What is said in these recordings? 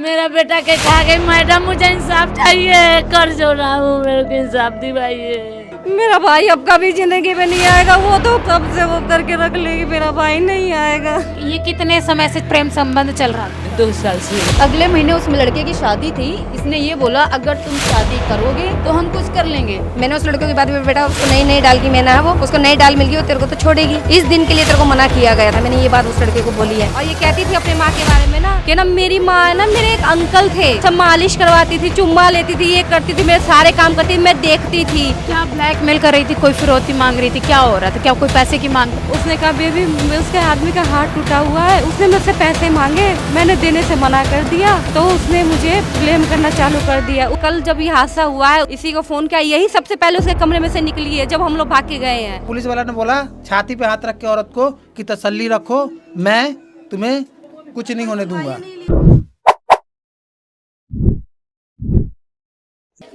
मेरा बेटा के खा गई मैडम, मुझे इंसाफ चाहिए, कर्ज हो रहा हूँ, मेरे को इंसाफ दिवाइए। मेरा भाई अब कभी जिंदगी में नहीं आएगा, वो तो कब से वो करके रख लेगी, मेरा भाई नहीं आएगा। ये कितने समय से प्रेम संबंध चल रहा था? 2 साल से। अगले महीने उस लड़के की शादी थी। इसने ये बोला अगर तुम शादी करोगे तो हम कुछ कर लेंगे। मैंने उस लड़के की बात में बेटा उसको नई डाल की मैंने वो उसको नई डाल मिल गई, वो तेरे को तो छोड़ेगी। इस दिन के लिए तेरे को मना किया गया था। मैंने ये बात उस लड़के को बोली है। और ये कहती थी अपने माँ के बारे में ना कि ना मेरी माँ है ना, मेरे एक अंकल थे, सब मालिश करवाती थी, चुम्मा लेती थी, ये करती थी, मेरे सारे काम करती थी, मैं देखती थी। क्या ब्लैकमेल कर रही थी? कोई फिरौती मांग रही थी? क्या हो रहा था? क्या कोई पैसे की मांग? उसने कहा बेबी उसके आदमी का हाथ टूटा हुआ है, उसने मुझसे पैसे मांगे, मैंने देने से मना कर दिया, तो उसने मुझे ब्लेम करना चालू कर दिया। कल जब ये हादसा हुआ है इसी को फोन किया, यही सबसे पहले उसके कमरे में से निकली है जब हम लोग भाग के गए हैं। पुलिस वाला ने बोला छाती पे हाथ रख के औरत को कि तसल्ली रखो, मैं तुम्हें कुछ नहीं होने दूंगा।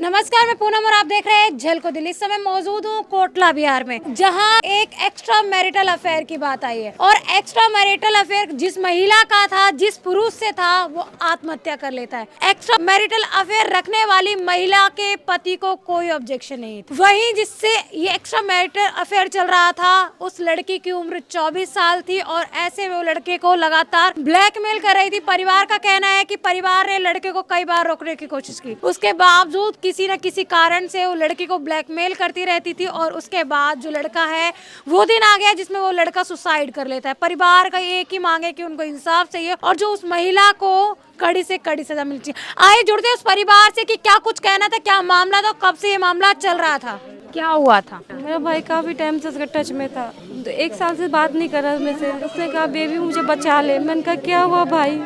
नमस्कार, मैं पूनम और आप देख रहे हैं झलको दिल्ली। इस समय मौजूद हूँ कोटला बिहार में, जहाँ एक एक्स्ट्रा मैरिटल अफेयर की बात आई है। और एक्स्ट्रा मैरिटल अफेयर जिस महिला का था, जिस पुरुष से था, वो आत्महत्या कर लेता है। एक्स्ट्रा मैरिटल अफेयर रखने वाली महिला के पति को कोई ऑब्जेक्शन नहीं थी। वहीं जिससे ये एक्स्ट्रा मैरिटल अफेयर चल रहा था, उस लड़की की उम्र 24 साल थी और ऐसे में वो लड़के को लगातार ब्लैकमेल कर रही थी। परिवार का कहना है कि परिवार ने लड़के को कई बार रोकने की कोशिश की, उसके बावजूद किसी न किसी कारण से वो लड़की को ब्लैकमेल करती रहती थी। और उसके बाद जो लड़का है, वो दिन आ गया जिसमें वो लड़का सुसाइड कर लेता है। परिवार का एक ही मांग है कि उनको इंसाफ चाहिए और जो उस महिला को कड़ी से कड़ी सजा मिलनी चाहिए। आइए जुड़ते हैं उस परिवार से कि क्या कुछ कहना था, क्या मामला था, कब से ये मामला चल रहा था, क्या हुआ था। मेरा भाई काफी टाइम से उसका टच में था, 1 साल से बात नहीं कर रहा मुझसे। उसने कहा बेबी मुझे बचा ले। मैंने कहा क्या हुआ भाई?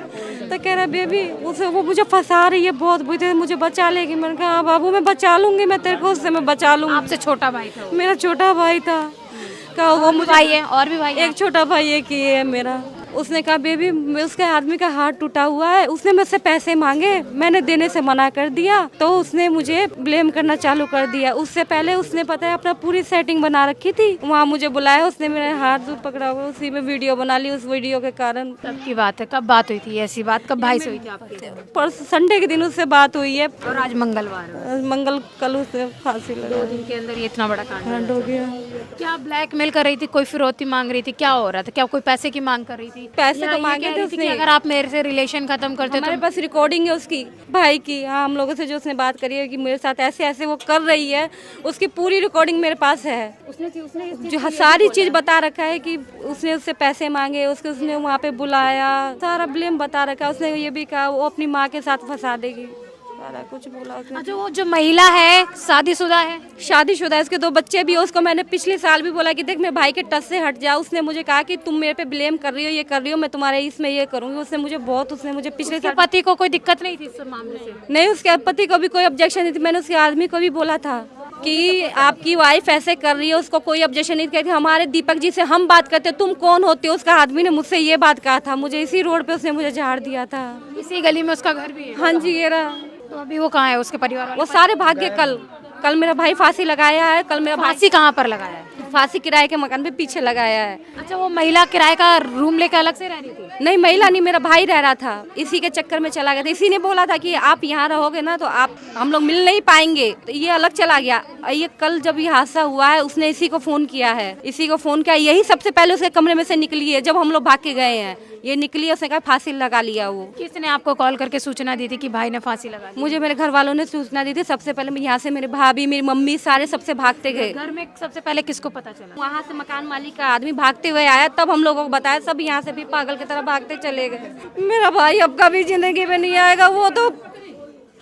तो कह रहा बेबी उसे वो मुझे फंसा रही है बहुत बुरी तरह, मुझे बचा लेगी। मैंने कहा हाँ बाबू मैं बचा लूंगी, मैं तेरे को उससे मैं बचा लूंगी। आपसे छोटा भाई था? मेरा छोटा भाई था। कहा वो मुझे भाई है और भी भाई? एक छोटा भाई एक ही है मेरा। उसने कहा बेबी उसके आदमी का हाथ टूटा हुआ है, उसने मुझसे पैसे मांगे, मैंने देने से मना कर दिया, तो उसने मुझे ब्लेम करना चालू कर दिया। उससे पहले उसने पता है अपना पूरी सेटिंग बना रखी थी, वहाँ मुझे बुलाया, उसने मेरे हाथ पकड़ा हुआ, उसी में वीडियो बना ली। उस वीडियो के कारण कब की बात है? कब बात हुई थी? ऐसी बात कब भाई से हुई थी आपकी? परसों संडे के दिन उससे बात हुई है और आज मंगलवार है। मंगल कल उससे फांसी लगा 2 दिन के अंदर ये इतना बड़ा कांड हो गया। क्या ब्लैकमेल कर रही थी? कोई फिरौती मांग रही थी? क्या हो रहा था? क्या कोई पैसे की मांग कर रही थी? पैसे या तो ये मांगे कह थे रही थी कि उसने। अगर आप मेरे से रिलेशन खत्म करते हमारे तो पास रिकॉर्डिंग है उसकी भाई की। हाँ हम लोगों से जो उसने बात करी है कि मेरे साथ ऐसे ऐसे वो कर रही है, उसकी पूरी रिकॉर्डिंग मेरे पास है। उसने जो सारी चीज बता रखा है कि उसने उससे पैसे मांगे, उसने वहाँ पे बुलाया, सारा ब्लेम बता रखा है। उसने ये भी कहा वो अपनी माँ के साथ फंसा देगी, सारा कुछ बोला उसने। अच्छा, वो जो महिला है शादीशुदा है? शादीशुदा है, उसके 2 बच्चे भी। उसको मैंने पिछले साल भी बोला कि देख मेरे भाई के टच से हट जा। उसने मुझे कहा कि तुम मेरे पे ब्लेम कर रही हो, ये कर रही हो, मैं तुम्हारे इसमें ये करूंगी। उसने मुझे पिछले साल पति को कोई दिक्कत नहीं थी इस मामले से? नहीं, उसके पति को भी कोई ऑब्जेक्शन नहीं थी। मैंने उसके आदमी को भी बोला था कि आपकी वाइफ ऐसे कर रही है, उसको कोई ऑब्जेक्शन नहीं थी। हमारे दीपक जी से हम बात करते, तुम कौन होते हो? उसका आदमी ने मुझसे ये बात कहा था। मुझे इसी रोड पे उसने मुझे झाड़ दिया था। इसी गली में उसका घर भी है? हाँ जी ये रहा। तो अभी वो कहाँ है? उसके परिवार वाले? वो सारे भाग गए। कल मेरा भाई फांसी लगाया है। कल मेरा भाई फांसी कहाँ पर लगाया है? फांसी किराए के मकान पे पीछे लगाया है। अच्छा, वो महिला किराए का रूम लेकर अलग से रह रही थी? नहीं महिला नहीं, मेरा भाई रह रहा था, इसी के चक्कर में चला गया था। इसी ने बोला था कि आप यहाँ रहोगे ना तो हम लोग मिल नहीं पाएंगे, तो ये अलग चला गया। ये कल जब ये हादसा हुआ है उसने इसी को फोन किया, यही सबसे पहले उसके कमरे में से निकली है जब हम लोग भाग के गए हैं। ये निकली, उसने कहा फांसी लगा लिया। वो किसने आपको कॉल करके सूचना दी थी कि भाई ने फांसी लगा ली? मुझे मेरे घर वालों ने सूचना दी थी। सबसे पहले यहाँ से मेरे भाभी, मेरी मम्मी, सारे सबसे भागते गए। घर में सबसे पहले किसको पता चला? वहाँ से मकान मालिक का आदमी भागते हुए आया, तब हम लोगों को बताया। सब यहाँ से भी पागल की तरह भागते चले गए। मेरा भाई अब कभी जिंदगी में नहीं आएगा, वो तो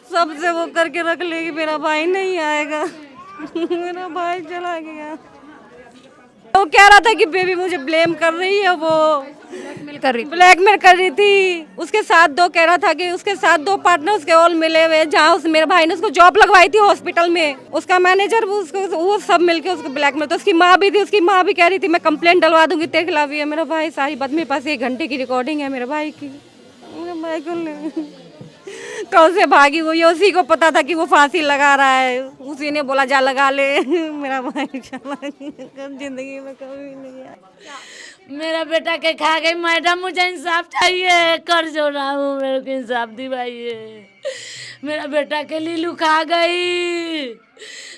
सबसे वो करके रख लेगी, मेरा भाई नहीं आएगा। मेरा भाई चला गया। वो कह रहा था कि बेबी मुझे ब्लेम कर रही है, वो ब्लैकमेल कर रही थी। उसके साथ 2 कह रहा था कि उसके साथ 2 पार्टनर उसके ऑल मिले हुए, जहाँ मेरे भाई ने उसको जॉब लगवाई थी हॉस्पिटल में, उसका मैनेजर वो सब मिलके उसको ब्लैकमेल। तो उसकी माँ भी थी, उसकी माँ भी कह रही थी मैं कंप्लेंट डलवा दूंगी तेरे खिलाफ। है मेरा भाई सारी बात, मेरे पास 1 घंटे की रिकॉर्डिंग है मेरे भाई की। मेरे भाई को कौन से भागी हुई है, उसी को पता था कि वो फांसी लगा रहा है, उसी ने बोला जा लगा ले। मेरा भाई चला जिंदगी में कभी नहीं आया। मेरा बेटा के खा गई मैडम, मुझे इंसाफ चाहिए, कर्ज हो रहा हूँ, मेरे को इंसाफ दिवाइए। मेरा बेटा के लीलू खा गई,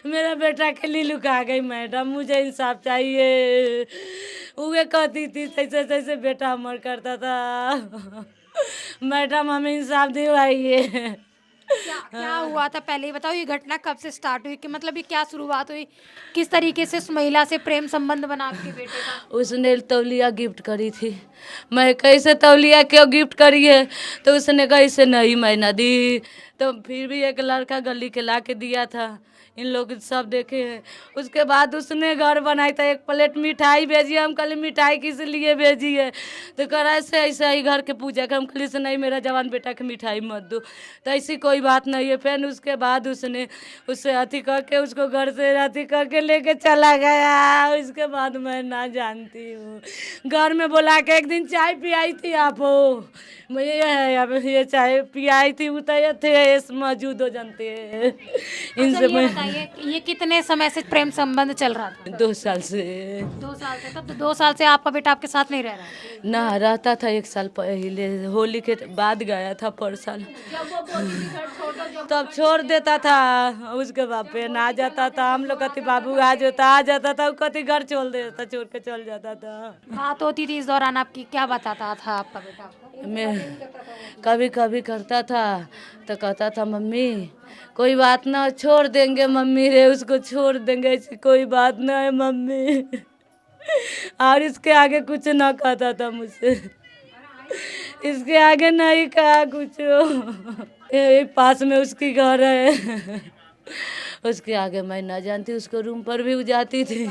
मेरा बेटा के लीलू खा गई मैडम, मुझे इंसाफ चाहिए। उगे कहती थी तैसे तैसे बेटा हमर करता था। मैडम हमें इंसाफ दिवाइए। क्या हुआ था पहले ही बताओ, ये घटना कब से स्टार्ट हुई, कि मतलब ये क्या शुरुआत हुई, किस तरीके से उस महिला से प्रेम संबंध बना आपके बेटे का? उसने तौलिया गिफ्ट करी थी। मैं कैसे तौलिया क्यों गिफ्ट करी है, तो उसने कैसे नहीं मैं न दी। तो फिर भी एक लड़का गली के ला के दिया था, इन लोग सब देखे हैं। उसके बाद उसने घर बनाई था, एक प्लेट मिठाई भेजी। हम कल मिठाई किस लिए भेजी है, तो कह रहा है ऐसा ही घर के पूजा का। हम कल से नहीं, मेरा जवान बेटा के मिठाई मत दो, तो ऐसी कोई बात नहीं है। फिर उसके बाद उसने उससे अथी करके उसको घर से अथी करके लेके चला गया। उसके बाद मैं ना जानती हूँ, घर में बुला के एक दिन चाय पियाई थी। आप ये चाय पियाई थी, उतर थे मौजूद हो जानते हैं इनसे। ये बताइए ये कितने समय से प्रेम संबंध चल रहा था? 2 साल से। 2 साल से? तब तो 2 साल से आपका बेटा आपके साथ नहीं रह रहा है? ना रहता था, 1 साल पहले होली के बाद गया था पर साल। तब छोड़ देता था, उसके बाद पे ना जाता था। हम लोग कहते बाबू आ जाता था, कहती घर छोड़ देता, छोड़ के चल जाता था। बात होती थी इस दौरान आपकी, क्या बताता था आपका बेटा आपको? मैं कभी कभी करता था तो कहता था मम्मी कोई बात ना, छोड़ देंगे मम्मी रे, उसको छोड़ देंगे, ऐसी कोई बात ना है मम्मी। और इसके आगे कुछ ना कहता था मुझसे, इसके आगे नहीं कहा कुछ। यही पास में उसकी घर है, उसके आगे मैं ना जानती। उसको रूम पर भी जाती थी।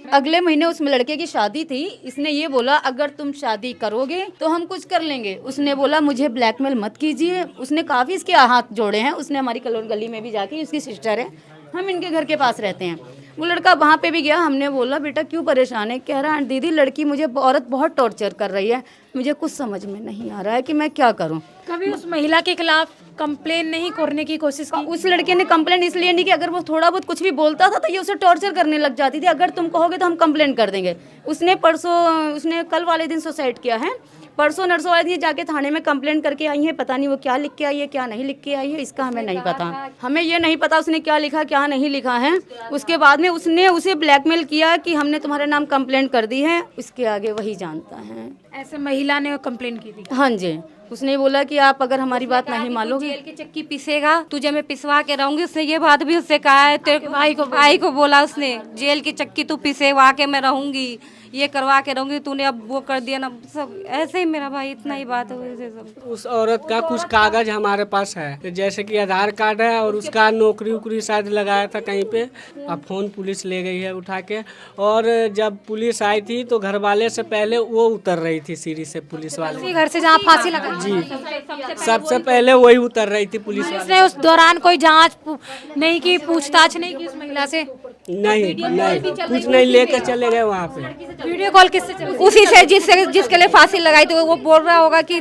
अगले महीने उस लड़के की शादी थी। इसने ये बोला अगर तुम शादी करोगे तो हम कुछ कर लेंगे। उसने बोला मुझे ब्लैकमेल मत कीजिए। उसने काफ़ी इसके हाथ जोड़े हैं। उसने हमारी कलोन गली में भी जाके, उसकी सिस्टर है, हम इनके घर के पास रहते हैं, वो लड़का वहाँ पे भी गया। हमने बोला बेटा क्यों परेशान है? कह रहा है दीदी लड़की मुझे औरत बहुत टॉर्चर कर रही है, मुझे कुछ समझ में नहीं आ रहा है कि मैं क्या करूँ। कभी उस महिला के खिलाफ कंप्लेन नहीं करने की कोशिश की? उस लड़के ने कंप्लेंट इसलिए नहीं की, अगर वो थोड़ा बहुत कुछ भी बोलता था तो ये उसे टॉर्चर करने लग जाती थी। अगर तुम कहोगे तो हम कंप्लेंट कर देंगे। उसने कल वाले दिन सुसाइड किया है, परसों नरसों वाले दिन जाके थाने में कंप्लेंट करके आई है। पता नहीं वो क्या लिख के आई है, क्या नहीं लिख के आई है, इसका हमें नहीं पता। हमें ये नहीं पता उसने क्या लिखा क्या नहीं लिखा है। उसके बाद में उसने उसे ब्लैकमेल किया कि हमने तुम्हारे नाम कंप्लेंट कर दी है, उसके आगे वही जानता है। ऐसे महिला ने कंप्लेंट की थी? हाँ जी, उसने बोला कि आप अगर हमारी बात नहीं मानोगे, जेल की चक्की पीसेगा, तुझे मैं पिसवा के रहूंगी। उसने ये बात भी उससे कहा है, तेरे भाई को बोला उसने, जेल की चक्की तू पिसवा के मैं रहूंगी, ये करवा के रहूंगी, तूने अब वो कर दिया ना। सब ऐसे ही मेरा भाई, इतना ही बात है सब। उस औरत का कुछ कागज हमारे पास है, जैसे कि आधार कार्ड है और उसका नौकरी उकरी शायद लगाया था कहीं पे। अब फोन पुलिस ले गई है उठा के। और जब पुलिस आई थी तो घर वाले से पहले वो उतर रही थी सीढ़ी से, पुलिस वाले घर से जहाँ फांसी लगा जी, सबसे पहले वही उतर रही थी पुलिस वाले। उसने उस दौरान कोई जांच नहीं की, पूछताछ नहीं की उस महिला से? नहीं कुछ नहीं, लेकर चले गए वहाँ पे। वीडियो कॉल किससे चल? उसी से जिसके लिए फांसी लगाई थी, वो बोल रहा होगा कि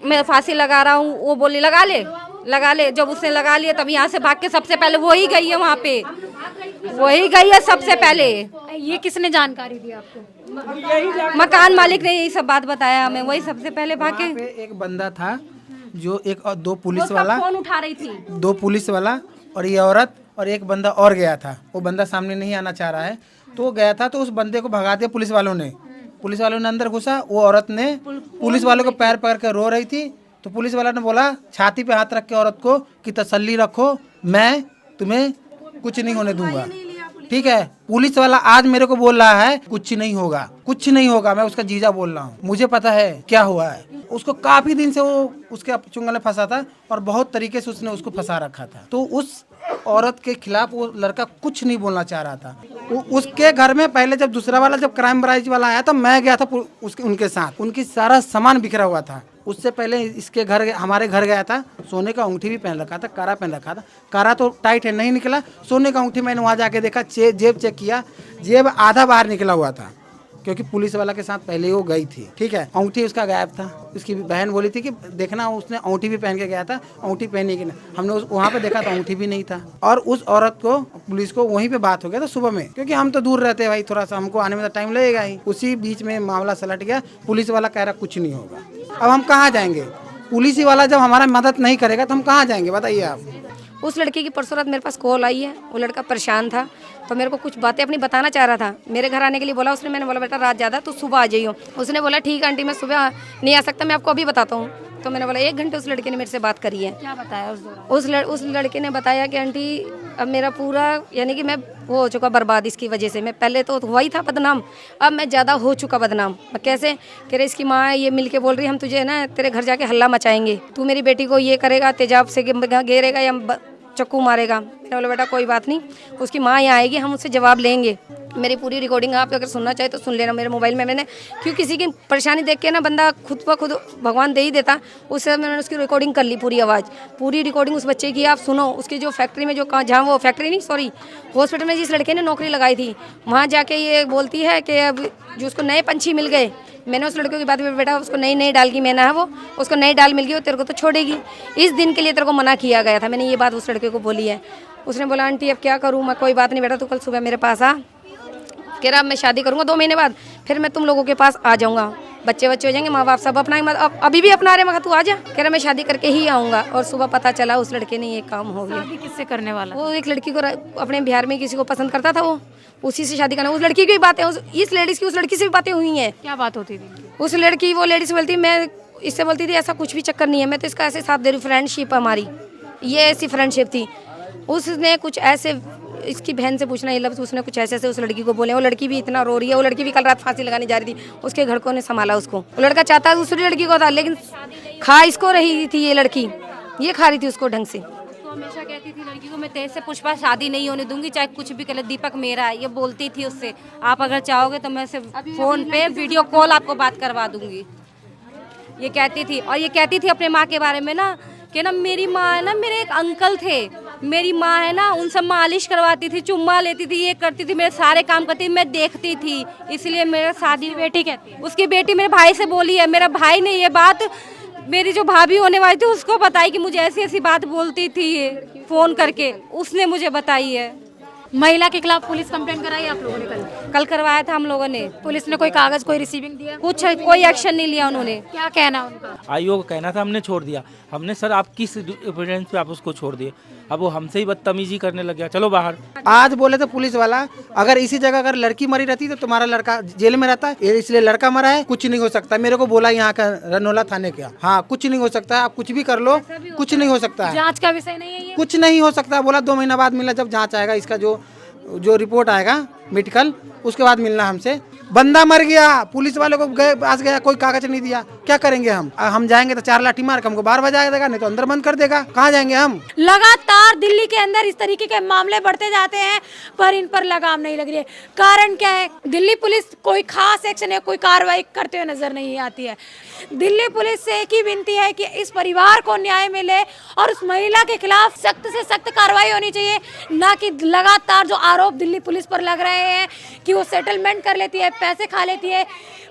मैं फांसी लगा रहा हूँ। वो बोली लगा ले। जब उसने लगा लिया तब यहाँ से भाग के सबसे पहले वही गई है वहाँ पे, वही गई है सबसे पहले। ये किसने जानकारी दी आपको? मकान मालिक ने यही सब बात बताया हमें, वही सबसे पहले भाग के। पे एक बंदा था जो दो पुलिस वाला, फोन उठा रही थी, 2 पुलिस वाला और ये औरत और एक बंदा और गया था। वो बंदा सामने नहीं आना चाह रहा है तो वो गया था, तो उस बंदे को भगा दिया पुलिस वालों ने। पुलिस वालों ने अंदर घुसा, वो औरत ने पुलिस वालों को पैर पकड़ कर रो रही थी। तो पुलिस वाला ने बोला छाती पे हाथ रख के औरत को कि तसल्ली रखो, मैं तुम्हें कुछ नहीं होने दूंगा, ठीक है। पुलिस वाला आज मेरे को बोल रहा है कुछ नहीं होगा, कुछ नहीं होगा। मैं उसका जीजा बोल रहा हूँ, मुझे पता है क्या हुआ है। उसको काफी दिन से वो उसके चुंगल में फंसा था और बहुत तरीके से उसने उसको फंसा रखा था। तो उस औरत के खिलाफ वो लड़का कुछ नहीं बोलना चाह रहा था। उसके घर में पहले जब दूसरा वाला, जब क्राइम ब्रांच वाला आया था, मैं गया था उनके साथ, उनकी सारा सामान बिखरा हुआ था। उससे पहले इसके घर, हमारे घर गया था, सोने का अंगूठी भी पहन रखा था, कारा पहन रखा था। कारा तो टाइट है, नहीं निकला। सोने का अंगूठी मैंने वहाँ जाके देखा, जेब चेक किया, जेब आधा बाहर निकला हुआ था। क्योंकि पुलिस वाला के साथ पहले वो गई थी, ठीक है। अंगूठी उसका गायब था। उसकी बहन बोली थी कि देखना उसने अंगूठी भी पहन के गया था, अंगूठी पहनी कि नहीं। हमने वहाँ पे देखा तो अंगूठी भी नहीं था। और उस औरत को, पुलिस को वहीं पे बात हो गया था सुबह में, क्योंकि हम तो दूर रहते हैं भाई, थोड़ा सा हमको आने में तो टाइम लगेगा ही। उसी बीच में मामला सलट गया। पुलिस वाला कह रहा कुछ नहीं होगा। अब हम कहाँ जाएंगे? पुलिस वाला जब हमारा मदद नहीं करेगा तो हम कहाँ जाएंगे, बताइए आप। उस लड़के की परसों रात मेरे पास कॉल आई है। वो लड़का परेशान था, तो मेरे को कुछ बातें अपनी बताना चाह रहा था। मेरे घर आने के लिए बोला उसने। मैंने बोला बेटा रात ज़्यादा, तो सुबह आ जाइयो। उसने बोला ठीक है आंटी, मैं सुबह नहीं आ सकता, मैं आपको अभी बताता हूँ। तो मैंने बोला 1 घंटे उस लड़के ने मेरे से बात करी है। क्या बताया उस दौरान? उस लड़के ने बताया कि आंटी अब मेरा पूरा, यानी कि मैं वो हो चुका बर्बाद इसकी वजह से। मैं पहले तो हुआ ही था बदनाम, अब मैं ज़्यादा हो चुका बदनाम। कैसे? कह रहे इसकी माँ ये मिल के बोल रही हम तुझे ना तेरे घर जाके हल्ला मचाएंगे, तू मेरी बेटी को ये करेगा, तेजाब से घेरेगा या चक्कू मारेगा। मैंने बोला बेटा कोई बात नहीं, उसकी माँ यहाँ आएगी, हम उससे जवाब लेंगे। मेरी पूरी रिकॉर्डिंग आप अगर सुनना चाहे तो सुन लेना मेरे मोबाइल में। मैंने क्यों किसी की परेशानी देख के ना बंदा खुद ब खुद भगवान दे ही देता। उससे मैंने उसकी रिकॉर्डिंग कर ली, पूरी आवाज़, पूरी रिकॉर्डिंग उस बच्चे की आप सुनो। उसकी जो फैक्ट्री में, जो जहाँ वो फैक्ट्री नहीं सॉरी हॉस्पिटल में जिस लड़के ने नौकरी लगाई थी, वहाँ जाके ये बोलती है कि अब जो उसको नए पंछी मिल गए। मैंने उस लड़के की बात में बेटा उसको नई डाल की मैना है, वो उसको नई डाल मिल गई, वो तेरे को तो छोड़ेगी। इस दिन के लिए तेरे को मना किया गया था। मैंने ये बात उस लड़के को बोली है। उसने बोला आंटी अब क्या करूँ मैं? कोई बात नहीं बेटा, तू कल सुबह मेरे पास आ। कह रहा अब मैं शादी करूँगा 2 महीने बाद, फिर मैं तुम लोगों के पास आ जाऊँगा, बच्चे हो जाएंगे, माँ बाप सब अपना अभी भी अपना रहे। मगर तू आ जा। कह रहा मैं शादी करके ही आऊँगा। और सुबह पता चला उस लड़के ने ये काम हो गया। शादी किससे करने वाला? वो एक लड़की को अपने बिहार में किसी को पसंद करता था, वो उसी से शादी करना। उस लड़की की भी बातें, इस लेडीज़ की उस लड़की से भी बातें हुई हैं। क्या बात होती थी? उस लड़की वो लेडीज़ बोलती मैं इससे बोलती थी ऐसा कुछ भी चक्कर नहीं है, मैं तो इसका ऐसे साथ दे रही हूँ, फ्रेंडशिप हमारी, ये ऐसी फ्रेंडशिप थी। उसने कुछ ऐसे, इसकी बहन से पूछना ये लफ्ज़, उसने कुछ ऐसे उस लड़की को बोले। वो लड़की भी इतना रो रही है। वो लड़की भी कल रात फांसी लगाने जा रही थी, उसके घर को ने संभाला उसको। वो लड़का चाहता दूसरी लड़की को था, लेकिन खा इसको रही थी ये लड़की, ये खा रही थी उसको ढंग से। तो हमेशा कहती थी लड़की को मैं तेरे से पुष्पा शादी नहीं होने दूंगी, चाहे कुछ भी करे, दीपक मेरा है, ये बोलती थी उससे। आप अगर चाहोगे तो मैं सिर्फ फोन पे वीडियो कॉल आपको बात करवा दूंगी, ये कहती थी। और ये कहती थी अपने माँ के बारे में ना कि ना मेरी माँ है ना, मेरे एक अंकल थे, मेरी माँ है ना उनसे मालिश करवाती थी, चुम्मा लेती थी, ये करती थी, मेरे सारे काम करती थी, मैं देखती थी, इसलिए मेरा शादी। बेटी कहती है, उसकी बेटी मेरे भाई से बोली है। मेरा भाई ने ये बात मेरी जो भाभी होने वाली थी उसको बताई कि मुझे ऐसी ऐसी बात बोलती थी ये, फोन करके उसने मुझे बताई है। महिला के खिलाफ पुलिस कंप्लेंट कराई आप लोगों ने? कल करवाया था हम लोगों ने। पुलिस ने कोई कागज, कोई रिसीविंग दिया? कुछ कोई एक्शन नहीं लिया उन्होंने। क्या कहना उनका? आईओ का कहना था हमने छोड़ दिया। हमने सर आप किस एविडेंस पे आप उसको छोड़ दिए? अब वो हमसे ही बदतमीजी करने लग गया, चलो बाहर। आज बोले थे पुलिस वाला अगर इसी जगह अगर लड़की मरी रहती तो तुम्हारा लड़का जेल में रहता है, इसलिए लड़का मरा है, कुछ नहीं हो सकता। मेरे को बोला यहाँ का रनोला थाने का, हाँ कुछ नहीं हो सकता, आप कुछ भी कर लो, कुछ नहीं हो सकता है, जांच का विषय नहीं है ये? कुछ नहीं हो सकता। बोला 2 महीना बाद मिलना, जब जांच आएगा, इसका जो रिपोर्ट आएगा मेडिकल, उसके बाद मिलना हमसे। बंदा मर गया, पुलिस वालों को गए पास गया, कोई कागज नहीं दिया, क्या करेंगे हम जाएंगे तो 4 लाठी मार के हमको बाहर बजा देगा, नहीं तो अंदर बंद कर देगा, कहाँ जाएंगे हम? लगातार दिल्ली के अंदर इस तरीके के मामले बढ़ते जाते हैं, पर इन पर लगाम नहीं लग रही है। कारण क्या है? दिल्ली पुलिस कोई खास एक्शन या कोई कार्रवाई करते हुए नजर नहीं आती है। दिल्ली पुलिस से एक ही विनती है कि इस परिवार को न्याय मिले और उस महिला के खिलाफ सख्त से सख्त कार्रवाई होनी चाहिए, ना कि लगातार जो आरोप दिल्ली पुलिस पर लग रहे हैं कि वो सेटलमेंट कर लेती है, पैसे खा लेती है।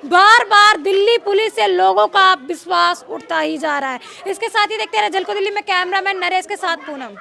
बार बार दिल्ली पुलिस से लोगों का विश्वास उठता ही जा रहा है। इसके साथ ही देखते रहे झलको दिल्ली में कैमरामैन नरेश के साथ पूनम।